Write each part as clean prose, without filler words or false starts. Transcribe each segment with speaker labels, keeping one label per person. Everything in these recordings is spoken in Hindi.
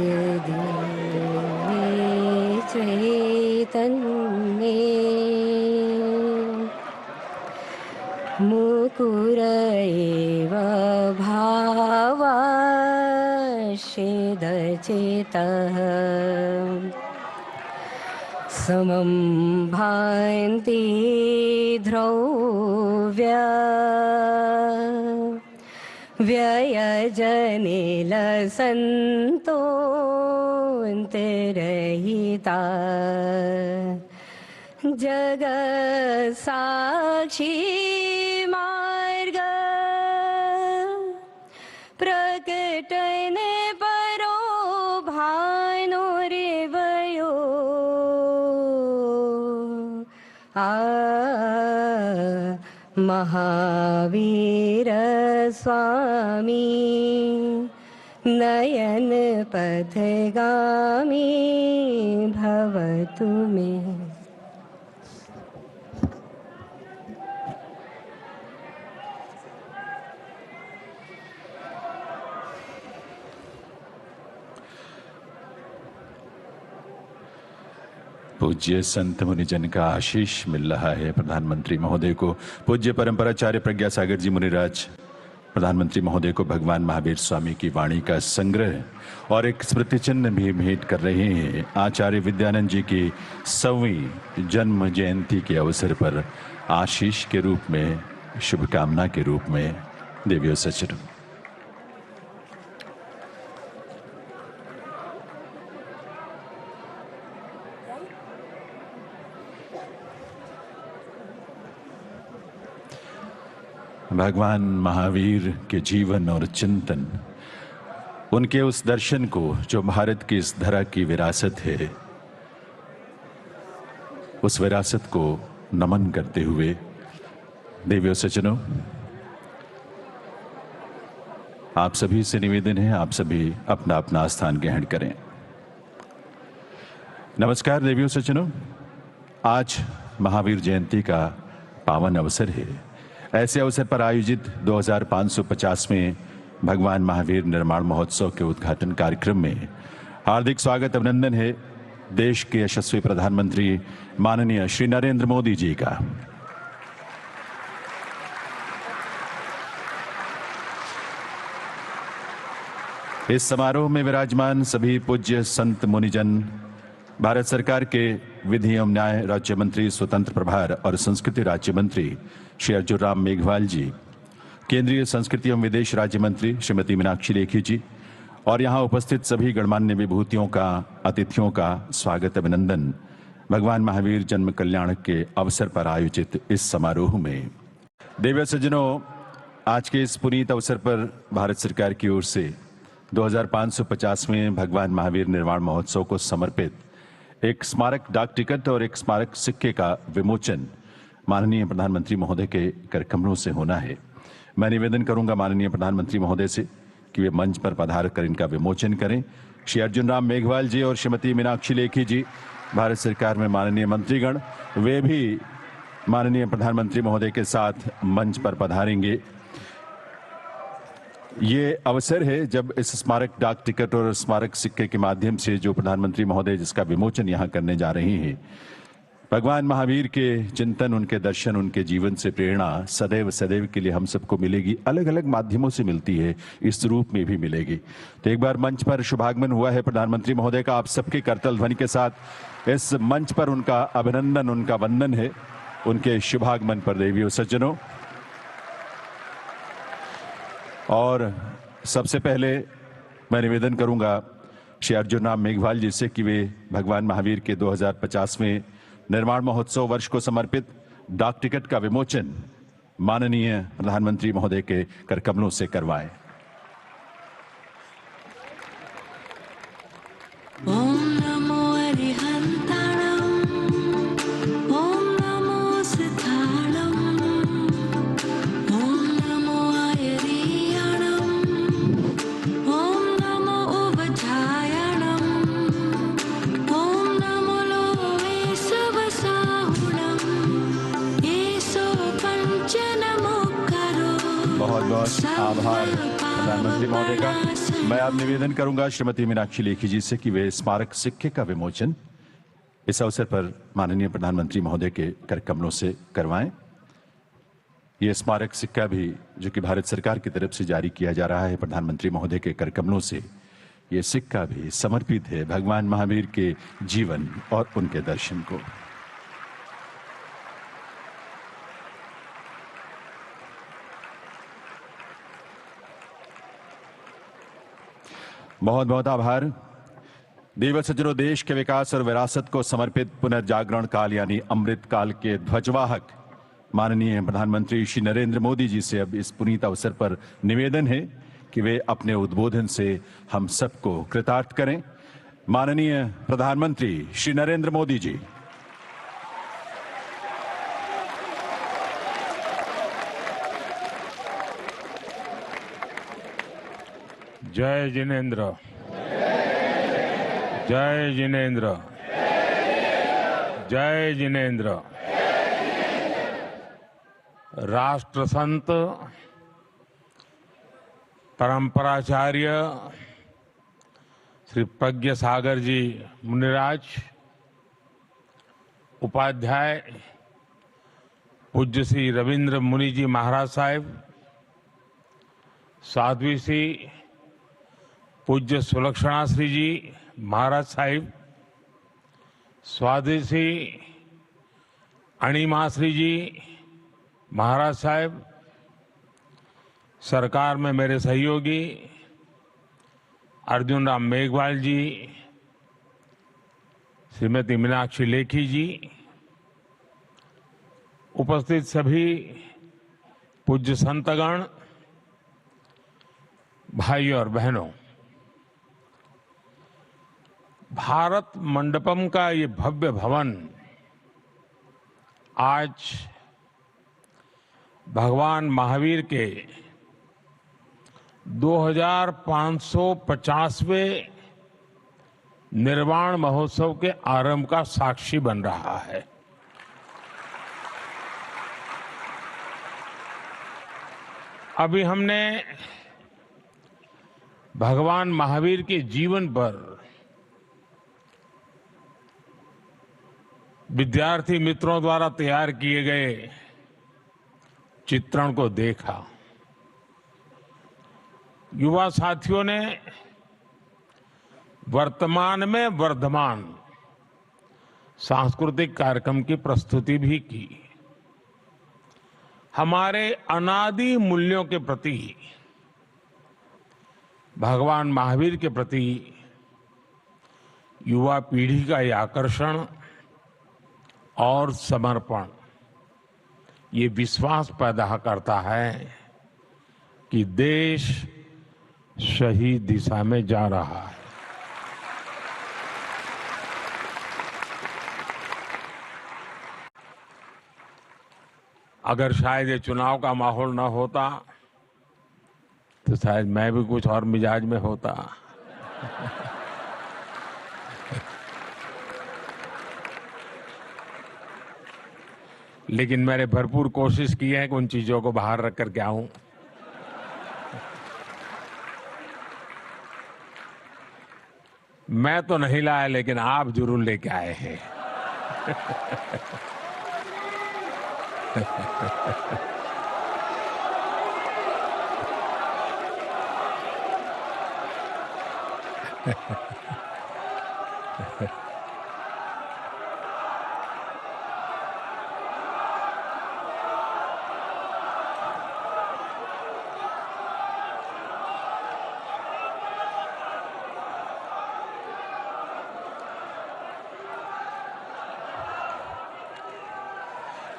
Speaker 1: यदि चैतन्ये मुकुर एव भावाश्चेदचेतः समं भान्ति ध्रुव्या व्ययजनिलसन्तोऽन्तरहिता जगत्साक्षी मार्ग प्रकटने परो भानो रेवयो महावीर स्वामी नयन पथगामी भवतु मे।
Speaker 2: पूज्य संत मुनिजन का आशीष मिल रहा है प्रधानमंत्री महोदय को। पूज्य परंपराचार्य प्रज्ञा सागर जी मुनिराज प्रधानमंत्री महोदय को भगवान महावीर स्वामी की वाणी का संग्रह और एक स्मृति चिन्ह भी भेंट कर रहे हैं। आचार्य विद्यानंद जी की 100वीं जन्म जयंती के अवसर पर आशीष के रूप में, शुभकामना के रूप में देवियों सचर। भगवान महावीर के जीवन और चिंतन, उनके उस दर्शन को जो भारत की इस धरा की विरासत है, उस विरासत को नमन करते हुए देवियों सज्जनों, आप सभी से निवेदन है, आप सभी अपना अपना स्थान ग्रहण करें। नमस्कार देवियों सज्जनों, आज महावीर जयंती का पावन अवसर है। ऐसे अवसर पर आयोजित 2550वें भगवान महावीर निर्माण महोत्सव के उद्घाटन कार्यक्रम में हार्दिक स्वागत अभिनंदन है देश के यशस्वी प्रधानमंत्री माननीय श्री नरेंद्र मोदी जी का। इस समारोह में विराजमान सभी पूज्य संत मुनिजन, भारत सरकार के विधि एवं न्याय राज्य मंत्री, स्वतंत्र प्रभार और संस्कृति राज्य मंत्री श्री अर्जुन राम मेघवाल जी, केंद्रीय संस्कृति एवं विदेश राज्य मंत्री श्रीमती मीनाक्षी लेखी जी और यहाँ उपस्थित सभी गणमान्य विभूतियों का, अतिथियों का स्वागत अभिनंदन भगवान महावीर जन्म कल्याण के अवसर पर आयोजित इस समारोह में। देवियों सज्जनों, आज के इस पुनीत अवसर पर भारत सरकार की ओर से 2550वें भगवान महावीर निर्माण महोत्सव को समर्पित एक स्मारक डाक टिकट और एक स्मारक सिक्के का विमोचन माननीय प्रधानमंत्री महोदय के करकमलों से होना है। मैं निवेदन करूंगा माननीय प्रधानमंत्री महोदय से कि वे मंच पर पधार कर इनका विमोचन करें। श्री अर्जुन राम मेघवाल जी और श्रीमती मीनाक्षी लेखी जी, भारत सरकार में माननीय मंत्रीगण, वे भी माननीय प्रधानमंत्री महोदय के साथ मंच पर पधारेंगे। ये अवसर है जब इस स्मारक डाक टिकट और स्मारक सिक्के के माध्यम से जो प्रधानमंत्री महोदय जिसका विमोचन यहाँ करने जा रहे हैं, भगवान महावीर के चिंतन, उनके दर्शन, उनके जीवन से प्रेरणा सदैव सदैव के लिए हम सबको मिलेगी। अलग अलग माध्यमों से मिलती है, इस रूप में भी मिलेगी। तो एक बार मंच पर शुभागमन हुआ है प्रधानमंत्री महोदय का, आप सबके करतल ध्वनि के साथ इस मंच पर उनका अभिनंदन, उनका वंदन है उनके शुभागमन पर देवियों सज्जनों। और सबसे पहले मैं निवेदन करूंगा श्री अर्जुन राम मेघवाल जी से कि वे भगवान महावीर के 2050वें निर्माण महोत्सव वर्ष को समर्पित डाक टिकट का विमोचन माननीय प्रधानमंत्री महोदय के करकमलों से करवाएं। बहुत बहुत आभार प्रधानमंत्री महोदय का। मैं अब निवेदन करूंगा श्रीमती मीनाक्षी लेखी जी से कि वे स्मारक सिक्के का विमोचन इस अवसर पर माननीय प्रधानमंत्री महोदय के कर कमलों से करवाएं। ये स्मारक सिक्का भी जो कि भारत सरकार की तरफ से जारी किया जा रहा है प्रधानमंत्री महोदय के कर कमलों से, ये सिक्का भी समर्पित है भगवान महावीर के जीवन और उनके दर्शन को। बहुत बहुत आभार। दिवस सज्जनों, देश के विकास और विरासत को समर्पित पुनर्जागरण काल यानी अमृत काल के ध्वजवाहक माननीय प्रधानमंत्री श्री नरेंद्र मोदी जी से अब इस पुनीत अवसर पर निवेदन है कि वे अपने उद्बोधन से हम सबको कृतार्थ करें। माननीय प्रधानमंत्री श्री नरेंद्र मोदी जी।
Speaker 3: जय जिनेन्द्र, जय जिनेन्द्र, जय जिनेन्द्र। राष्ट्र संत परंपराचार्य श्री प्रज्ञ सागर जी मुनिराज, उपाध्याय पूज्य श्री रविंद्र मुनि जी महाराज साहिब, साध्वी श्री पूज्य सुलक्षणा श्री जी महाराज साहिब, स्वाधी श्री अणिमा श्री जी महाराज साहिब, सरकार में मेरे सहयोगी अर्जुन राम मेघवाल जी, श्रीमती मीनाक्षी लेखी जी, उपस्थित सभी पूज्य संतगण, भाई और बहनों, भारत मंडपम का ये भव्य भवन आज भगवान महावीर के 2550वें निर्वाण महोत्सव के आरंभ का साक्षी बन रहा है। अभी हमने भगवान महावीर के जीवन पर विद्यार्थी मित्रों द्वारा तैयार किए गए चित्रण को देखा। युवा साथियों ने वर्तमान में वर्धमान सांस्कृतिक कार्यक्रम की प्रस्तुति भी की। हमारे अनादि मूल्यों के प्रति, भगवान महावीर के प्रति युवा पीढ़ी का यह आकर्षण और समर्पण ये विश्वास पैदा करता है कि देश सही दिशा में जा रहा है। अगर शायद ये चुनाव का माहौल ना होता तो शायद मैं भी कुछ और मिजाज में होता। लेकिन मैंने भरपूर कोशिश की है कि उन चीजों को बाहर रख करके आऊं। मैं तो नहीं लाया, लेकिन आप जरूर लेके आए हैं।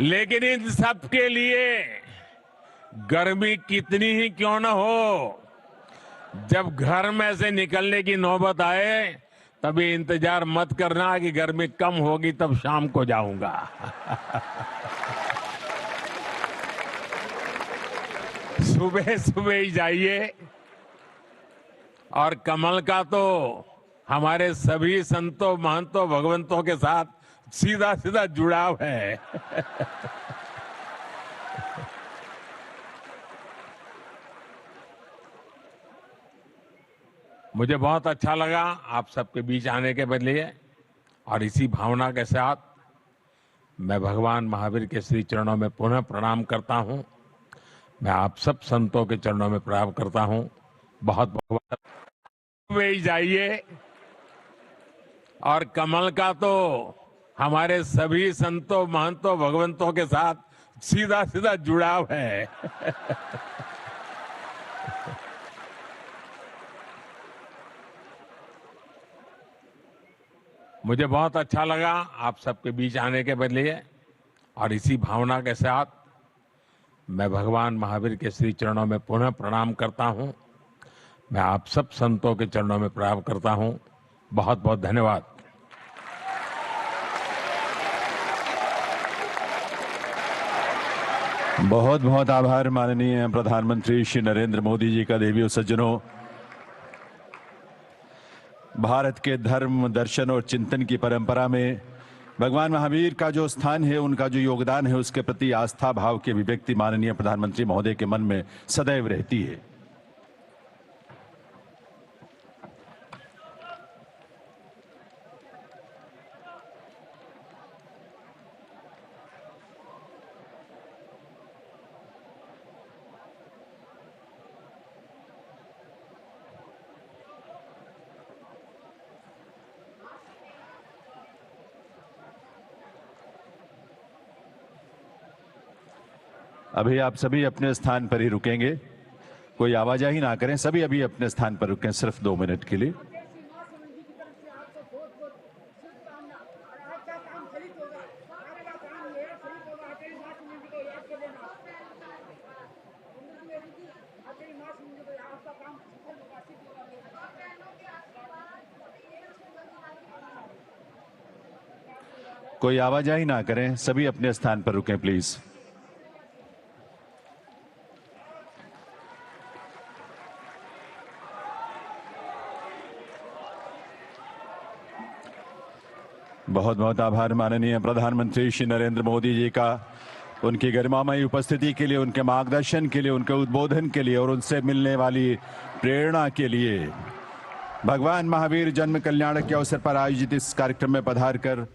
Speaker 3: लेकिन इन सब के लिए गर्मी कितनी ही क्यों न हो, जब घर में से निकलने की नौबत आए तभी इंतजार मत करना कि गर्मी कम होगी तब शाम को जाऊंगा। सुबह सुबह ही जाइए। और कमल का तो हमारे सभी संतों, महंतों, भगवंतों के साथ सीधा सीधा जुड़ाव है। मुझे बहुत अच्छा लगा आप सबके बीच आने के बदले, और इसी भावना के साथ मैं भगवान महावीर के श्री चरणों में पुनः प्रणाम करता हूं। मैं आप सब संतों के चरणों में प्रणाम करता हूं। बहुत बहुत में ही जाइए, और कमल का तो हमारे सभी संतों महंतों भगवंतों के साथ सीधा सीधा जुड़ाव है। मुझे बहुत अच्छा लगा आप सबके बीच आने के बदले, और इसी भावना के साथ मैं भगवान महावीर के श्री चरणों में पुनः प्रणाम करता हूं। मैं आप सब संतों के चरणों में प्रणाम करता हूं। बहुत बहुत धन्यवाद।
Speaker 2: बहुत बहुत आभार माननीय प्रधानमंत्री श्री नरेंद्र मोदी जी का। देवियों सज्जनों, भारत के धर्म, दर्शन और चिंतन की परंपरा में भगवान महावीर का जो स्थान है, उनका जो योगदान है, उसके प्रति आस्था भाव की अभिव्यक्ति माननीय प्रधानमंत्री महोदय के मन में सदैव रहती है। अभी आप सभी अपने स्थान पर ही रुकेंगे, कोई आवाजाही ना करें। सभी अभी अपने स्थान पर रुकें, सिर्फ 2 मिनट के लिए। कोई आवाजाही ना करें, सभी अपने स्थान पर रुकें प्लीज। बहुत बहुत आभार माननीय प्रधानमंत्री श्री नरेंद्र मोदी जी का, उनकी गरिमामयी उपस्थिति के लिए, उनके मार्गदर्शन के लिए, उनके उद्बोधन के लिए और उनसे मिलने वाली प्रेरणा के लिए। भगवान महावीर जन्म कल्याण के अवसर पर आयोजित इस कार्यक्रम में पधार कर